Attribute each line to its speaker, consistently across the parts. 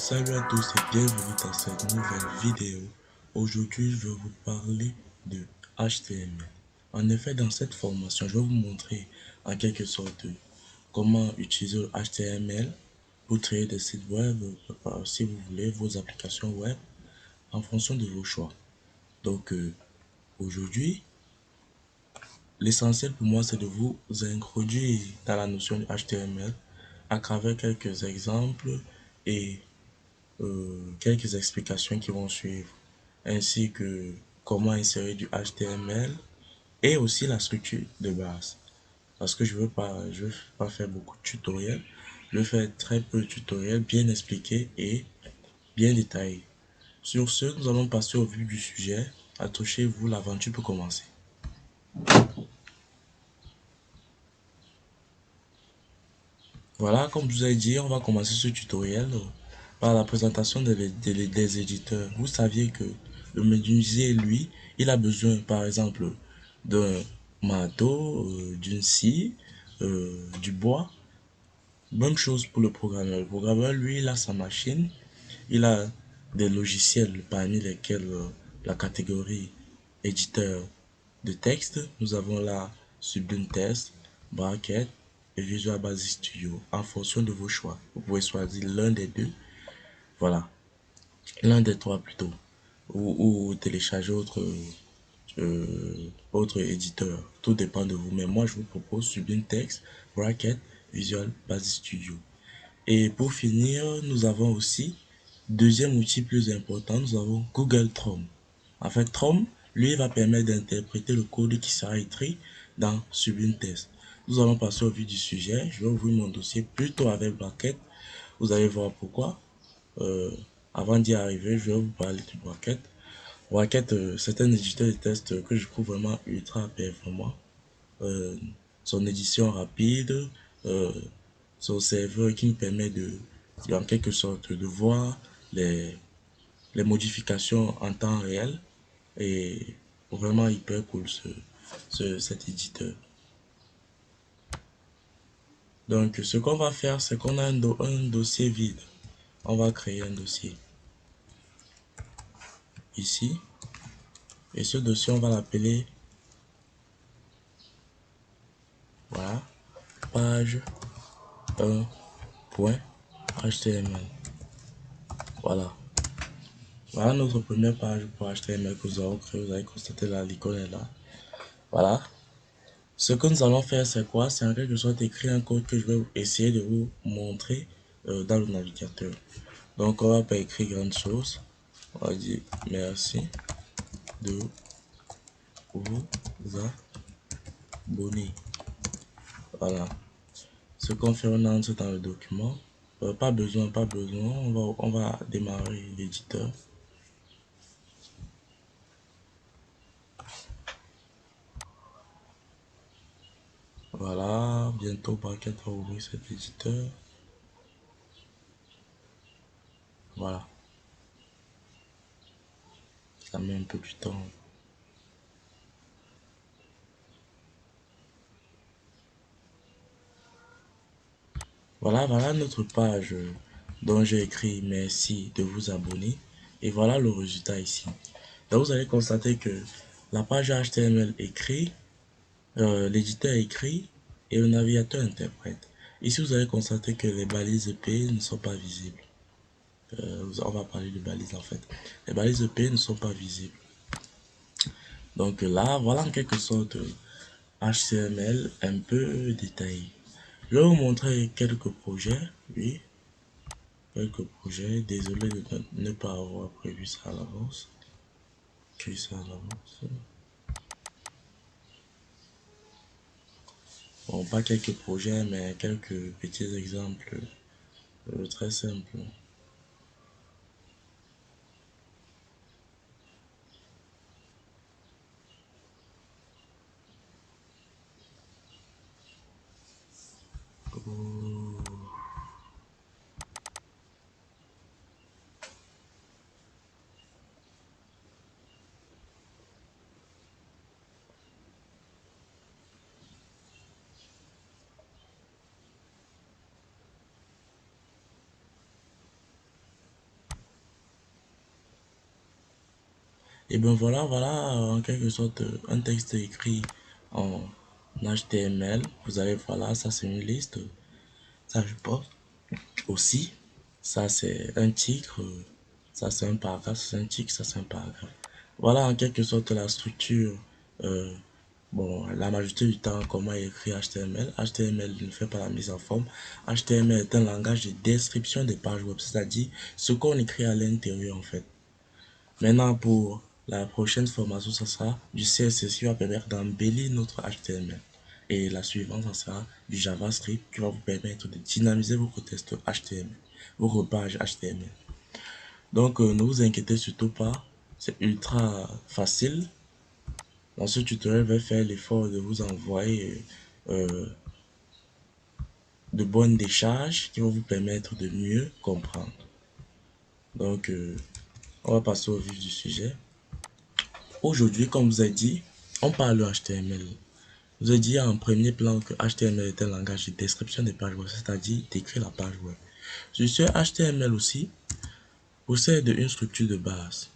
Speaker 1: Salut à tous et bienvenue dans cette nouvelle vidéo. Aujourd'hui, je vais vous parler de HTML. En effet, dans cette formation, je vais vous montrer en quelque sorte comment utiliser le HTML pour créer des sites web, si vous voulez, vos applications web en fonction de vos choix. Donc, aujourd'hui, l'essentiel pour moi, c'est de vous introduire dans la notion du HTML à travers quelques exemples et quelques explications qui vont suivre, ainsi que comment insérer du HTML et aussi la structure de base. Parce que je veux pas faire beaucoup de tutoriels, je vais faire très peu de tutoriels bien expliqués et bien détaillés. Sur ce, nous allons passer au vif du sujet. Accrochez-vous, l'aventure peut commencer. Voilà, comme je vous ai dit, on va commencer ce tutoriel par la présentation des éditeurs. Vous saviez que le menuisier, lui, il a besoin, par exemple, d'un marteau, d'une scie, du bois. Même chose pour le programmeur. Le programmeur, lui, il a sa machine, il a des logiciels parmi lesquels la catégorie éditeur de texte, nous avons là Sublime Text, Bracket et Visual Basic Studio en fonction de vos choix. Vous pouvez choisir l'un des deux, voilà, l'un des trois plutôt, ou télécharger autre éditeur. Tout dépend de vous. Mais moi, je vous propose Sublime Text, Bracket, Visual Basic Studio. Et pour finir, nous avons aussi, deuxième outil plus important, nous avons Google Chrome. En fait, Chrome, lui, va permettre d'interpréter le code qui sera écrit dans Sublime Text. Nous allons passer au vif du sujet. Je vais ouvrir mon dossier plutôt avec Bracket. Vous allez voir pourquoi. Euh, Avant d'y arriver, je vais vous parler de Bracket. Bracket, c'est un éditeur de test que je trouve vraiment ultra performant. Euh, Son édition rapide, euh, son serveur qui nous permet en quelque sorte, de voir les modifications en temps réel et vraiment hyper cool cet éditeur. Donc, ce qu'on va faire, c'est qu'on a un dossier vide. On va créer un dossier ici. Et ce dossier, on va l'appeler, voilà, page 1.html. Voilà. Voilà notre première page pour HTML que nous avons créé. Vous avez constaté là, l'icône est là. Voilà. Ce que nous allons faire, c'est quoi? C'est en quelque sorte écrire un code que je vais essayer de vous montrer dans le navigateur. Donc, on va pas écrire grande chose. On va dire merci de vous abonner. Voilà. Ce qu'on fait, on entre dans le document. Pas besoin, pas besoin. On va démarrer l'éditeur. Voilà. Bientôt, Bracket va ouvrir cet éditeur. Voilà. Ça met un peu du temps. Voilà notre page dont j'ai écrit merci de vous abonner. Et voilà le résultat ici. Donc vous allez constater que la page HTML écrit, l'éditeur écrit et le navigateur interprète. Ici vous allez constater que les balises EP ne sont pas visibles. On va parler de balises en fait. Les balises EP ne sont pas visibles. Donc là, voilà en quelque sorte HTML un peu détaillé. Je vais vous montrer quelques projets, oui, quelques projets. Désolé de ne pas avoir prévu ça à l'avance. Écrit ça à l'avance. Bon, pas quelques projets, mais quelques petits exemples très simples. Et ben voilà en quelque sorte un texte écrit en HTML. Vous avez, voilà, ça c'est une liste. Ça je pense aussi. Ça c'est un titre. Ça c'est un paragraphe. C'est un titre. Ça c'est un paragraphe. Voilà en quelque sorte la structure. euh, Bon, la majorité du temps, comment écrire HTML? HTML ne fait pas la mise en forme. HTML est un langage de description des pages web, c'est-à-dire ce qu'on écrit à l'intérieur en fait. Maintenant, pour la prochaine formation, ça sera du CSS qui va permettre d'embellir notre HTML. Et la suivante, ça sera du JavaScript qui va vous permettre de dynamiser vos tests HTML, vos pages HTML. Donc, ne vous inquiétez surtout pas, c'est ultra facile. Dans ce tutoriel, je vais faire l'effort de vous envoyer euh, de bonnes décharges qui vont vous permettre de mieux comprendre. Donc, on va passer au vif du sujet. Aujourd'hui, comme vous avez dit, on parle de HTML. Je vous ai dit en premier plan que HTML est un langage de description des pages web, c'est-à-dire d'écrire la page web. Sur ce, HTML aussi possède une structure de base.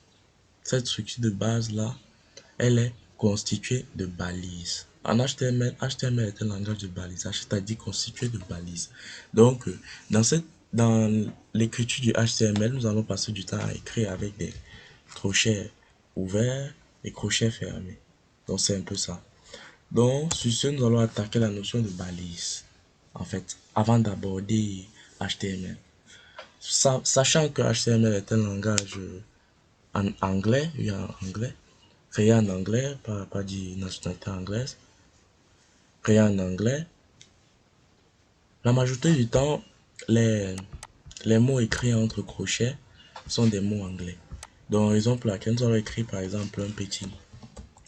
Speaker 1: Cette structure de base-là, elle est constituée de balises. En HTML, HTML est un langage de balisage, c'est-à-dire constitué de balises. Donc, dans l'écriture du HTML, nous allons passer du temps à écrire avec des crochets ouverts et crochets fermés. Donc, c'est un peu ça. Donc, sur ce, nous allons attaquer la notion de balise, en fait, avant d'aborder HTML. Sachant que HTML est un langage en anglais, oui, en anglais, créé en anglais, pas de nationalité anglaise, créé en anglais, la majorité du temps, les, les mots écrits entre crochets sont des mots anglais. Donc, raison pour laquelle nous allons écrire, par exemple, un petit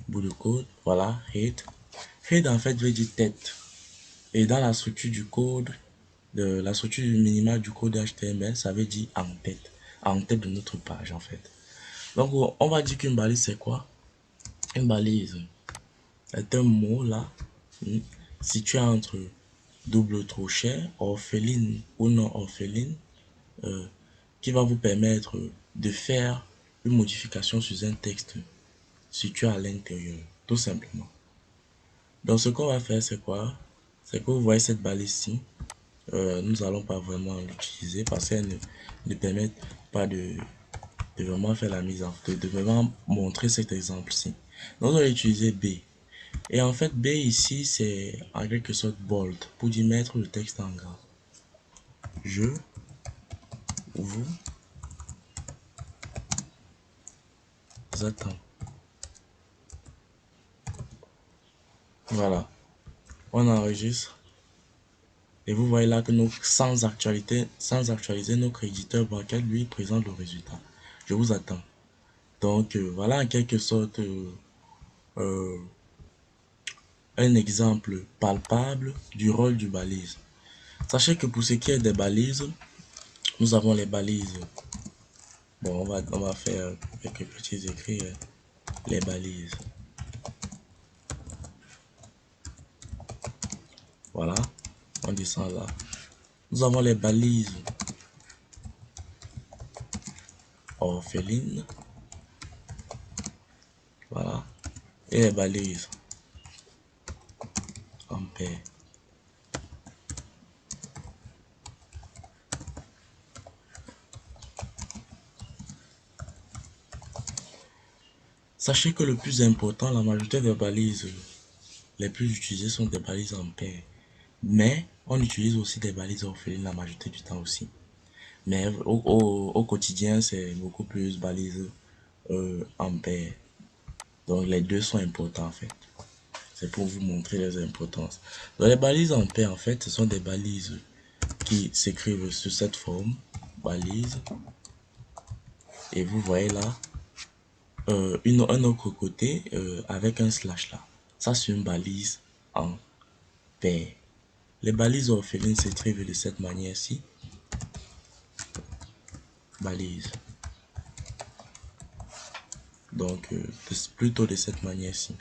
Speaker 1: bout de code, voilà, head. Head, en fait, veut dire tête. Et dans la structure du code, la structure minimale du code HTML, ça veut dire en tête de notre page, en fait. Donc, on va dire qu'une balise, c'est quoi? Une balise est un mot, là, situé entre double crochet, orpheline ou non orpheline, euh, qui va vous permettre de faire une modification sur un texte situé à l'intérieur, tout simplement. Donc, ce qu'on va faire, c'est quoi? C'est que vous voyez cette balise-ci, nous allons pas vraiment l'utiliser parce qu'elle ne permet pas de vraiment faire la mise en de vraiment montrer cet exemple-ci. Donc, on va utiliser B. Et en fait, B ici, c'est en quelque sorte bold pour y mettre le texte en gras. Je vous attends. Voilà. On enregistre. Et vous voyez là que sans actualiser, notre éditeur bracket lui présente le résultat. Je vous attends. Donc voilà en quelque sorte euh, un exemple palpable du rôle du balise. Sachez que pour ce qui est des balises, nous avons les balises. Bon, on va faire quelques petits écrits. Les balises. Voilà. On descend là. Nous avons les balises orphelines. Voilà. Et les balises en paire. Sachez que le plus important, la majorité des balises les plus utilisées sont des balises en paire. Mais on utilise aussi des balises orphelines la majorité du temps aussi. Mais au quotidien, c'est beaucoup plus balises en paire. Donc les deux sont importants en fait. C'est pour vous montrer les importances. Donc les balises en paire, en fait, ce sont des balises qui s'écrivent sous cette forme. Balise. Et vous voyez là, un autre côté avec un slash là. Ça, c'est une balise en paire. Les balises orphelines s'écrivent de cette manière-ci. Balise. Donc, plutôt de cette manière-ci.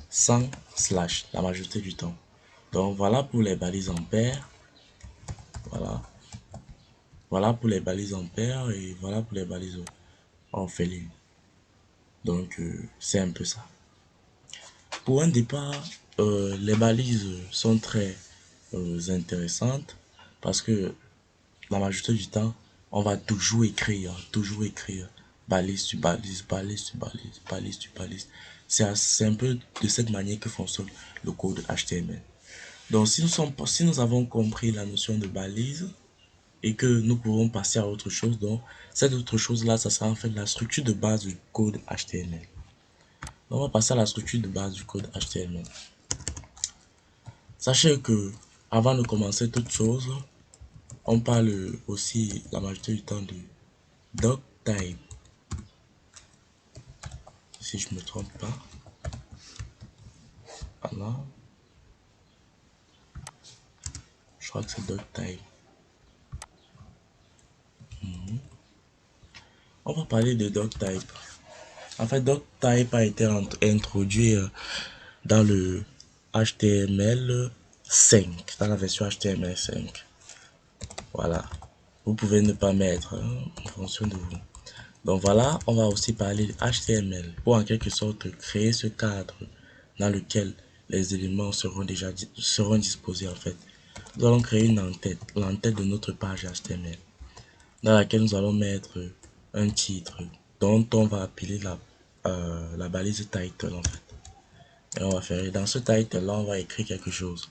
Speaker 1: Sans slash, la majorité du temps. Donc, voilà pour les balises en paire. Voilà. Voilà pour les balises en paire et voilà pour les balises orpheline. Donc, c'est un peu ça. Pour un départ, les balises sont très intéressantes parce que la majorité du temps, on va toujours écrire balise sur balise, balise sur balise, balise sur balise. C'est un peu de cette manière que fonctionne le code HTML. Donc, si nous avons compris la notion de balise et que nous pouvons passer à autre chose, donc cette autre chose-là, ça sera en fait la structure de base du code HTML. On va passer à la structure de base du code HTML. Sachez que avant de commencer toute chose, on parle aussi la majorité du temps de doctype. Si je me trompe pas. Voilà. Je crois que c'est doctype. On va parler de doctype. En fait, doctype a été introduit dans le HTML5, dans la version HTML5. Voilà. Vous pouvez ne pas mettre en fonction de vous. Donc voilà, on va aussi parler de HTML pour en quelque sorte créer ce cadre dans lequel les éléments seront disposés en fait. Nous allons créer une entête, l'entête de notre page HTML, dans laquelle nous allons mettre un titre dont on va appeler la balise title en fait. Et on va faire, dans ce title là, on va écrire quelque chose.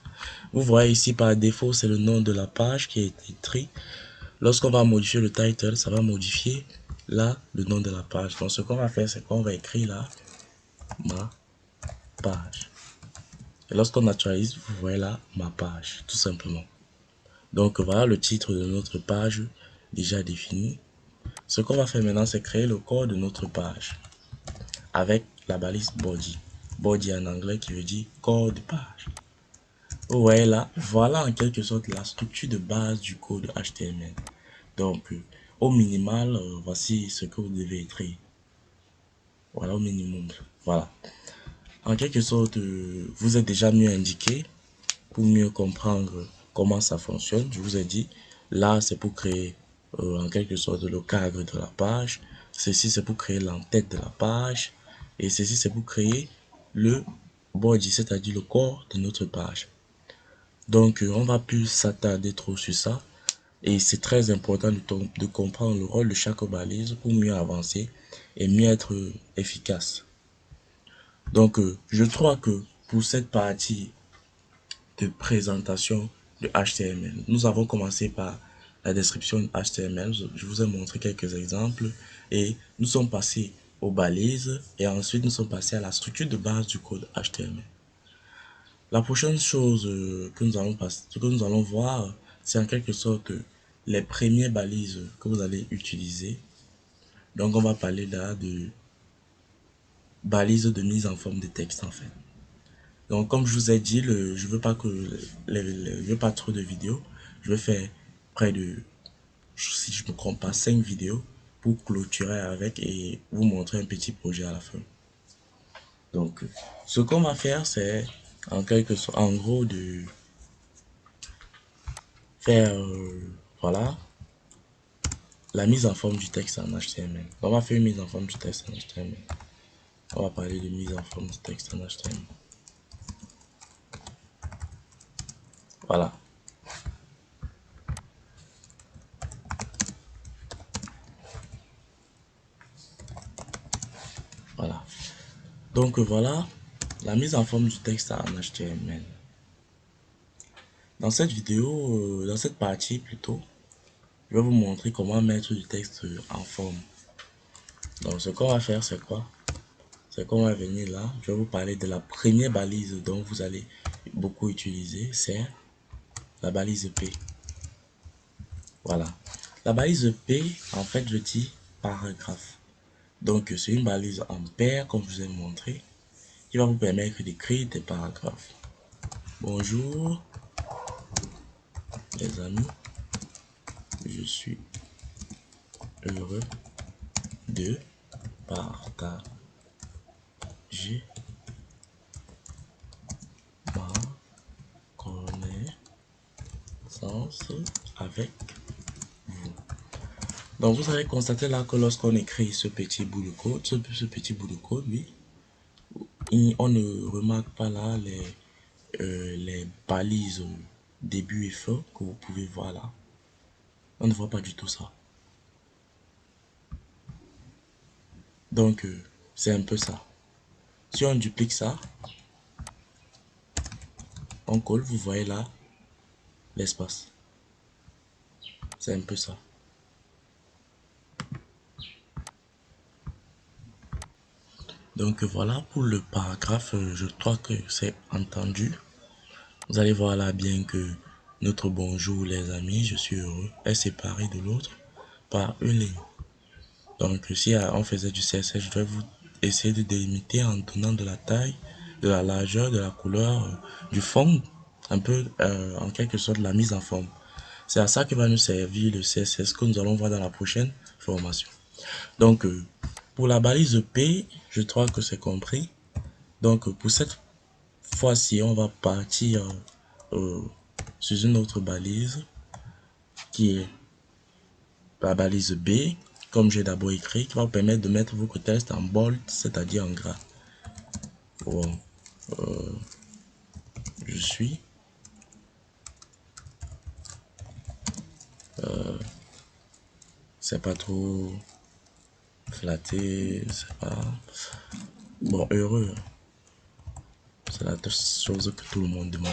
Speaker 1: Vous voyez ici par défaut, c'est le nom de la page qui est écrit. Lorsqu'on va modifier le title, ça va modifier là le nom de la page. Donc ce qu'on va faire, c'est qu'on va écrire là ma page. Et lorsqu'on actualise, vous voyez là ma page, tout simplement. Donc voilà le titre de notre page déjà défini. Ce qu'on va faire maintenant, c'est créer le corps de notre page avec la balise body. Body en anglais qui veut dire corps de page. Vous voyez là, voilà en quelque sorte la structure de base du code HTML. Donc, au minimal, voici ce que vous devez écrire. Voilà, au minimum. Voilà. En quelque sorte, vous êtes déjà mieux indiqué pour mieux comprendre comment ça fonctionne. Je vous ai dit, là, c'est pour créer en quelque sorte le cadre de la page. Ceci, c'est pour créer l'entête de la page. Et ceci, c'est pour créer le body, c'est-à-dire le corps de notre page. Donc, on va plus s'attarder trop sur ça. Et c'est très important de comprendre le rôle de chaque balise pour mieux avancer et mieux être efficace. Donc, je crois que pour cette partie de présentation de HTML, nous avons commencé par la description de HTML. Je vous ai montré quelques exemples et nous sommes passés aux balises et ensuite nous sommes passés à la structure de base du code HTML. La prochaine chose que nous allons voir, c'est en quelque sorte les premières balises que vous allez utiliser. Donc, on va parler là de balises de mise en forme de texte en fait. Donc, comme je vous ai dit, je veux pas je veux pas trop de vidéos. Je vais faire près de, si je me trompe pas, 5 vidéos pour clôturer avec et vous montrer un petit projet à la fin. Donc, ce qu'on va faire, c'est en quelque sorte, en gros, de faire, voilà, la mise en forme du texte en HTML. On va faire une mise en forme du texte en HTML. On va parler de mise en forme du texte en HTML. Voilà. Voilà. Donc voilà la mise en forme du texte en HTML. Dans cette vidéo, dans cette partie plutôt, je vais vous montrer comment mettre du texte en forme. Donc ce qu'on va faire, c'est quoi? C'est qu'on va venir là, je vais vous parler de la première balise dont vous allez beaucoup utiliser, c'est la balise P. Voilà. La balise P, en fait, je dis paragraphe. Donc c'est une balise en paire, comme je vous ai montré, qui va vous permettre d'écrire des paragraphes. Bonjour les amis, je suis heureux de partager ma connaissance avec vous. Donc vous allez constater là que lorsqu'on écrit ce petit bout de code, ce petit bout de code, oui, on ne remarque pas là les balises début et fin que vous pouvez voir là. On ne voit pas du tout ça. Donc c'est un peu ça. Si on duplique ça, on colle, vous voyez là l'espace. C'est un peu ça. Donc voilà pour le paragraphe, je crois que c'est entendu. Vous allez voir là bien que notre bonjour les amis, je suis heureux, est séparé de l'autre par une ligne. Donc si on faisait du CSS, je vais vous essayer de délimiter en donnant de la taille, de la largeur, de la couleur, du fond, un peu en quelque sorte la mise en forme. C'est à ça que va nous servir le CSS que nous allons voir dans la prochaine formation. Donc pour la balise P, je crois que c'est compris. Donc pour cette fois-ci, on va partir sur une autre balise qui est la balise B, comme j'ai d'abord écrit, qui va vous permettre de mettre votre texte en bold, c'est-à-dire en gras. Bon, je suis c'est pas trop flatté, c'est pas bon, heureux, c'est la chose que tout le monde demande.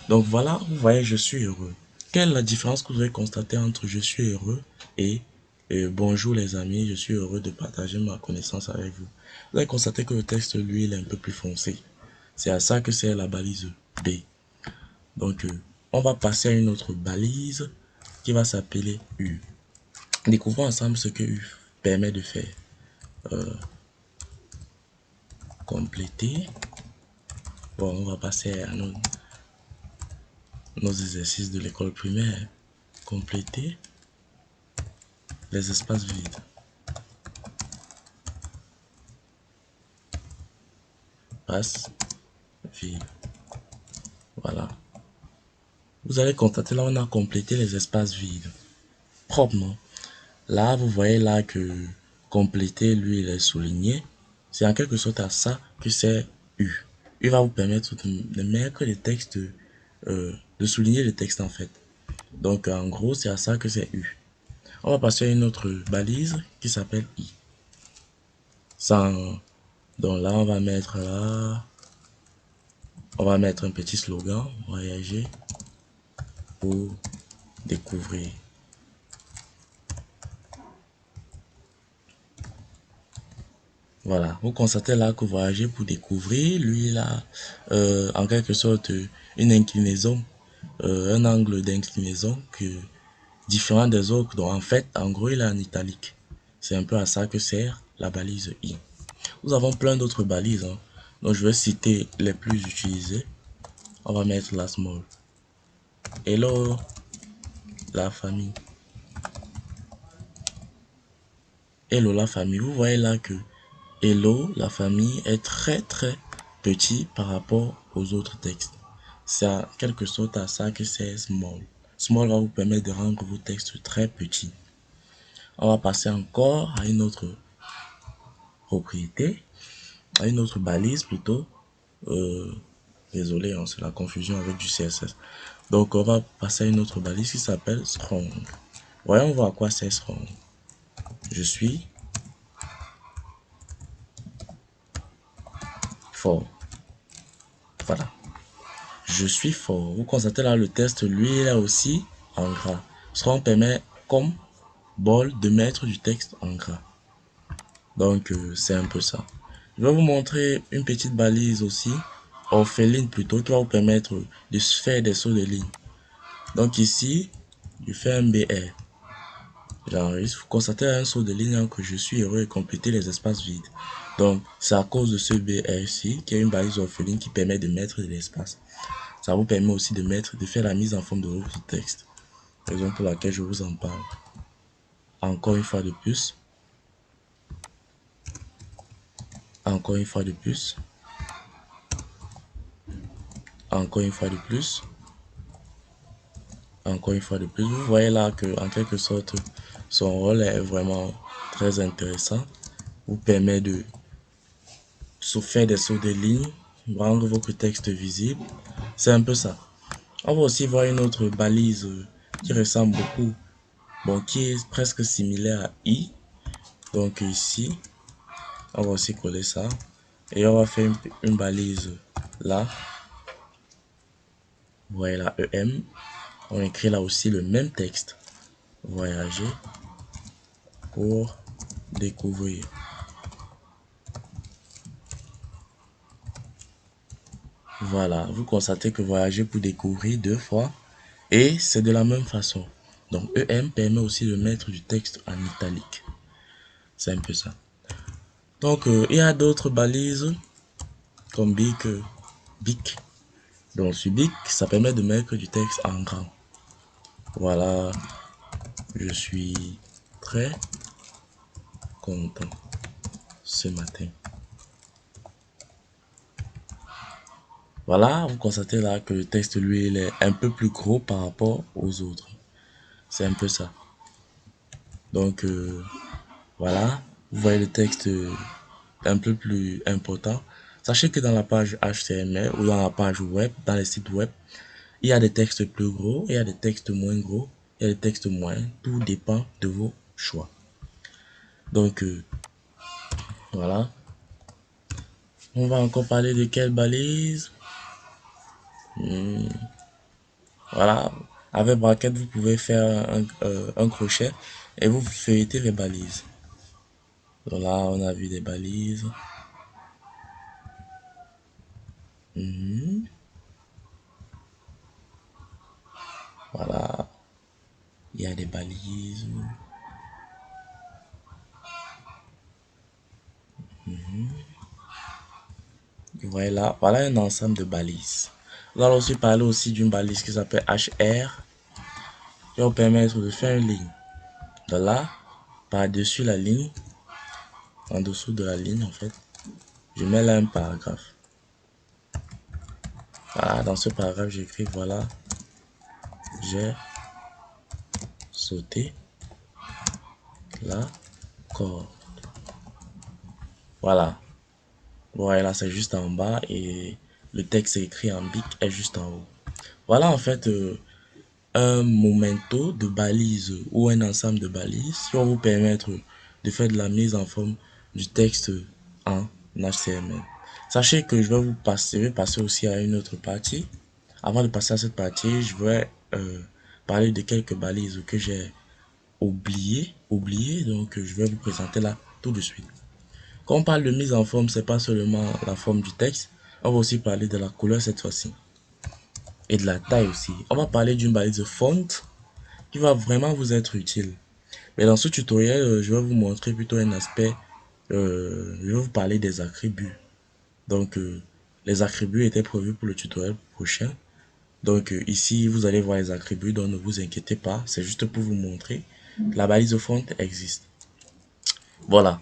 Speaker 1: Donc voilà, vous voyez, je suis heureux. Quelle est la différence que vous avez constatée entre je suis heureux et bonjour les amis, je suis heureux de partager ma connaissance avec vous. Vous avez constaté que le texte, lui, il est un peu plus foncé. C'est à ça que c'est la balise B. Donc, on va passer à une autre balise qui va s'appeler U. Découvrons ensemble ce que U permet de faire. Compléter. Bon, on va passer à nos exercices de l'école primaire. Compléter les espaces vides. Passe vide. Voilà. Vous allez constater là, on a complété les espaces vides. Proprement. Là, vous voyez là que compléter, lui, il est souligné. C'est en quelque sorte à ça que c'est U. U va vous permettre de mettre les textes, de souligner les textes en fait. Donc, en gros, c'est à ça que c'est U. On va passer à une autre balise qui s'appelle I. Sans, donc là, on va mettre un petit slogan, voyager pour découvrir. Voilà, vous constatez là que voyager pour découvrir, lui, il a en quelque sorte une inclinaison, un angle d'inclinaison différent des autres. Donc en fait, en gros, il est en italique. C'est un peu à ça que sert la balise I. Nous avons plein d'autres balises, hein. Donc je vais citer les plus utilisées. On va mettre la small. Hello, la famille. Hello, la famille. Vous voyez là que Hello, la famille est très très petit par rapport aux autres textes. C'est en quelque sorte à ça que c'est small. Small va vous permettre de rendre vos textes très petits. On va passer encore à une autre propriété, à une autre balise plutôt. Désolé, hein, c'est la confusion avec du CSS. Donc on va passer à une autre balise qui s'appelle strong. Voyons voir à quoi c'est strong. Je suis fort. Voilà. Je suis fort. Vous constatez là le test, lui, il est aussi en gras. Strong permet, comme bol, de mettre du texte en gras. Donc, c'est un peu ça. Je vais vous montrer une petite balise aussi, orpheline plutôt, qui va vous permettre de faire des sauts de ligne. Donc ici, je fais un BR. J'enregistre. Vous constatez un saut de ligne que je suis heureux et compléter les espaces vides. Donc, c'est à cause de ce BR ici, qui est une balise orpheline qui permet de mettre de l'espace. Ça vous permet aussi de faire la mise en forme de votre texte. Raison pour laquelle je vous en parle. Encore une fois de plus. Encore une fois de plus. Encore une fois de plus. encore une fois de plus. Vous voyez là que en quelque sorte son rôle est vraiment très intéressant. Vous permet de faire des sauts de ligne, rendre votre texte visible. C'est un peu ça. On va aussi voir une autre balise qui ressemble beaucoup, bon, qui est presque similaire à I. Donc ici, on va aussi coller ça. Et on va faire une balise là. Vous voyez là, EM. On écrit là aussi le même texte. Voyager pour découvrir. Voilà, vous constatez que voyager pour découvrir deux fois. Et c'est de la même façon. Donc EM permet aussi de mettre du texte en italique. C'est un peu ça. Donc il y a d'autres balises comme BIC. Donc sur BIC, ça permet de mettre du texte en grand. Voilà, je suis très content ce matin. Voilà, vous constatez là que le texte, lui, il est un peu plus gros par rapport aux autres. C'est un peu ça. Donc, voilà, vous voyez le texte un peu plus important. Sachez que dans la page HTML ou dans la page web, dans les sites web, il y a des textes plus gros, il y a des textes moins gros, il y a des textes moins. Tout dépend de vos choix. Donc, voilà. On va encore parler de quelle balise. Voilà. Avec bracket, vous pouvez faire un crochet et vous feuilletez les balises. Donc là, on a vu des balises. Voilà. Il y a des balises. Vous voyez là, voilà un ensemble de balises. Nous allons aussi parler aussi d'une balise qui s'appelle HR, qui va vous permettre de faire une ligne. De là, par-dessus la ligne, en dessous de la ligne en fait, je mets là un paragraphe. Voilà, dans ce paragraphe, j'écris voilà, j'ai sauté la corde. Voilà. Voilà, c'est juste en bas et le texte est écrit en bic est juste en haut. Voilà en fait un momento de balises ou un ensemble de balises qui vont vous permettre de faire de la mise en forme du texte en HTML. Sachez que je vais passer aussi à une autre partie. Avant de passer à cette partie, je vais parler de quelques balises que j'ai oublié, donc je vais vous présenter là tout de suite. Quand on parle de mise en forme, c'est pas seulement la forme du texte, on va aussi parler de la couleur cette fois-ci et de la taille aussi. On va parler d'une balise font qui va vraiment vous être utile. Mais dans ce tutoriel, je vais vous montrer plutôt un aspect, je vais vous parler des attributs. Donc, les attributs étaient prévus pour le tutoriel prochain. Donc, ici, vous allez voir les attributs, donc ne vous inquiétez pas. C'est juste pour vous montrer que la balise font existe. Voilà.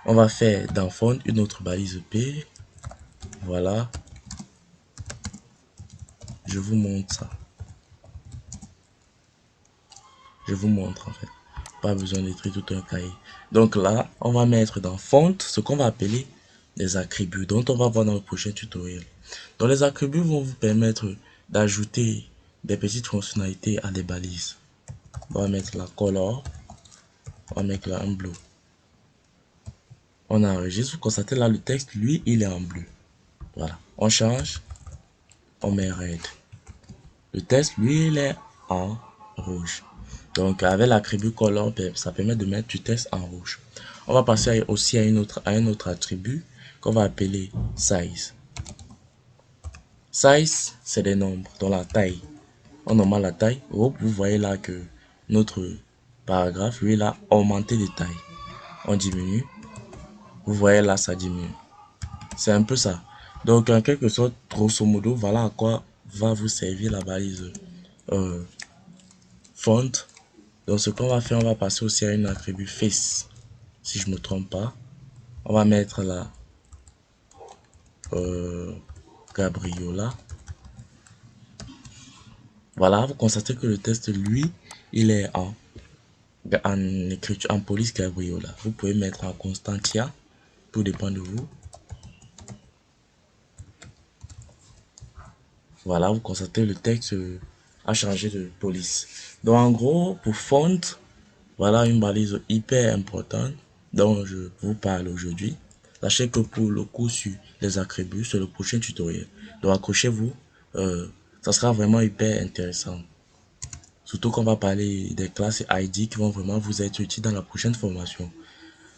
Speaker 1: On va faire dans font une autre balise P. Voilà. Je vous montre ça. Je vous montre en fait. Pas besoin d'écrire tout un cahier. Donc là, on va mettre dans font ce qu'on va appeler des attributs dont on va voir dans le prochain tutoriel. Donc les attributs vont vous permettre d'ajouter des petites fonctionnalités à des balises. On va mettre la color. On va mettre là un bleu. On enregistre. Vous constatez là le texte, lui, il est en bleu. Voilà. On change. On met red. Le texte, lui, il est en rouge. Donc avec l'attribut color, ça permet de mettre du texte en rouge. On va passer aussi à un autre attribut qu'on va appeler size. Size, c'est des nombres, dans la taille. On nomme la taille. Vous voyez là que notre paragraphe, lui, il a augmenté de taille. On diminue. Vous voyez là, ça diminue. C'est un peu ça. Donc en quelque sorte, grosso modo, voilà à quoi va vous servir la balise font. Donc ce qu'on va faire, on va passer aussi à un attribut face. Si je me trompe pas, on va mettre là Gabriola. Voilà, vous constatez que le texte, lui, il est en écriture, en police Gabriola. Vous pouvez mettre en Constantia, tout dépend de vous. Voilà, vous constatez le texte a changé de police. Donc en gros, pour font, voilà une balise hyper importante dont je vous parle aujourd'hui. Sachez que pour le cours sur les attributs, c'est le prochain tutoriel. Donc accrochez-vous, ça sera vraiment hyper intéressant. Surtout qu'on va parler des classes ID qui vont vraiment vous être utiles dans la prochaine formation.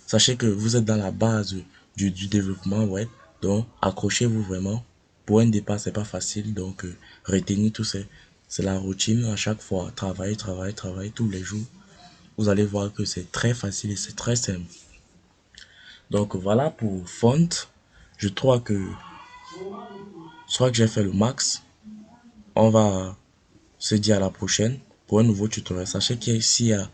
Speaker 1: Sachez que vous êtes dans la base du développement web, donc accrochez-vous vraiment. Pour un départ, c'est pas facile, donc retenez tout ça. C'est la routine à chaque fois. Travailler, travailler, travailler tous les jours. Vous allez voir que c'est très facile et c'est très simple. Donc voilà pour font. Je crois que j'ai fait le max. On va se dire à la prochaine pour un nouveau tutoriel. Sachez que s'il y a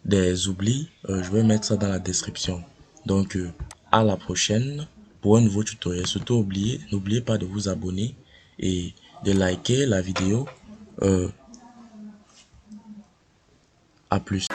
Speaker 1: des oublis, je vais mettre ça dans la description. Donc à la prochaine pour un nouveau tutoriel. Surtout n'oubliez pas de vous abonner et de liker la vidéo. À plus.